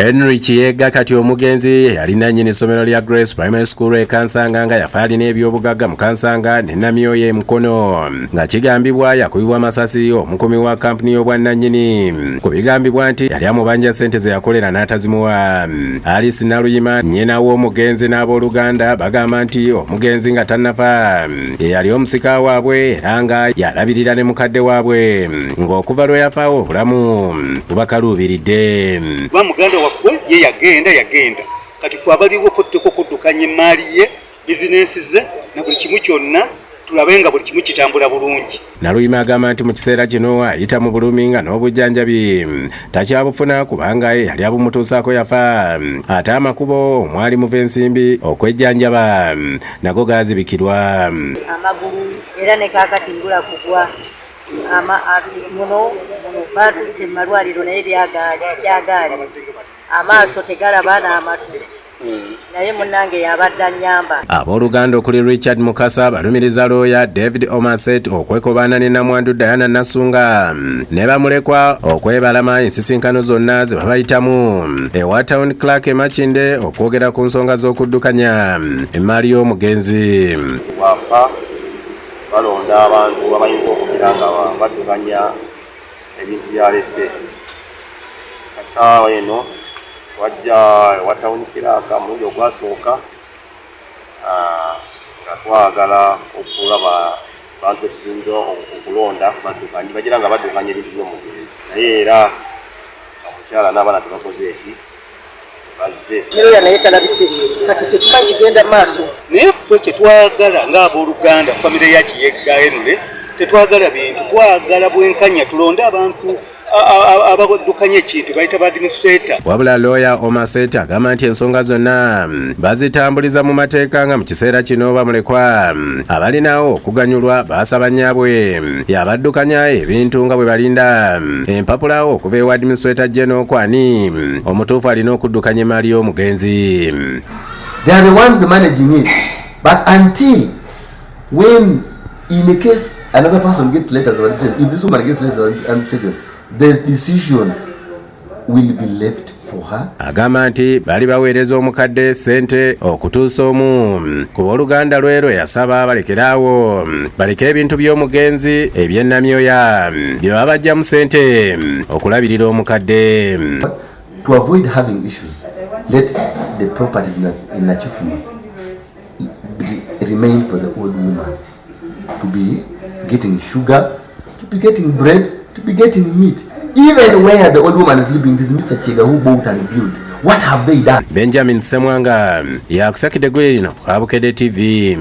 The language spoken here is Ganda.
Henry Chiyega kati omugenzi yalina nnyini ssomero lya Grace Primary School e Kansanga nga yafa alina ebyobugagga mu Kansanga ne Namyoyo e Mukono nga kigambibwa yakubibwa amasasi omukumi wa kampuni y'obwannannyini ku bigambibwa nti yali amubanja ssente ze yakolera n'atazimuwa. Alice Naluyima nnyina w'omugenzi n'abooluganda bagamba nti omugenzi nga tannafa yali omusika waabwe era nga yalabirira ne mukadde waabwe ng'okuva lwe yafaawo obulamu bubakaluubiridde. Muganda wakwe ye yagenda kati fwe abaliwo potteko kuddukanya emmaali ye bizinensi ze na buli kimu kyonna tulabe nga buli kimu kitambula bulungi. Naluyima agamba nti mu kiseera kino ayita mu bulumi nga n'obujjanjabi takyabufuna kubanga yali abumutuusaako yafa ate amakubo omwali muva ensimbi okwejjanjaba nago gaazibikirwa. Amagulu era ne kaakati ngula kugwa muno baatulite mu malwaliro naye byagaali amaaso tegalaba n'amatu naye munnange yabadde annyamba. Abooluganda okuli Richard Mukasa, balumirizza looya David Omaset, okwekobaana ne nnamwandu Diana Nasunga ne bamulekwa okwebalama ensisinkano zonna ze babayitamu ewa Town Clerk Makinde okwogera ku nsonga z'okuddukanya emmaali y'omugenzi. Wafa balonda abantu abayinza okugira nga baddukanya ebintu byalese. Kasaawa eno wajja wa Town Clerk mulundi ogwasooka nga twagala okulaba bantu ekizinzo okulonda baddukanye bagira nga baddukanya ebintu by'omugenzi naye era omukyala n'abaana tebakoze eki bazze naye naye talabise kati tekimanyi kigenda maaso. Naye ffe kyetwagala ng'abooluganda famire ya Kiyegga Henry tetwagala bintu twagala bwenkanya tulonde abantu abaddukanya ekintu bayita ba administrator. Wabula looya Omaset agamba nti ensonga zonna bazitambuliza mu mateeka nga mu kiseera kino bamulekwa abalinawo okuganyulwa baasaba nnyabwe yabaddukanya ebintu nga bwe balinda empapula okuva ewa administrator general kwani omutuufu alina okuddukanya emmaali y'omugenzi. They are the ones managing it, but until when in a case another person gets letters of administration, if this woman gets letters of administration, the decision will be left for her. Agamba nti bali baweereza omukadde ssente okutuusa omu ku booluganda lwero yasaba balekeraawo baleke ebintu by'omugenzi eby'ennamyoya bye baba bajjamu ssente okulabirira omukadde. To avoid having issues, let the properties in Nachifumu remain for the old woman to be getting sugar, to be getting bread, to be getting meat. Even where the old woman is living, it is Mr. Chega who bought and built. What have they done? Benjamin Semwanga yakusakidde gwe lino Bukedde TV.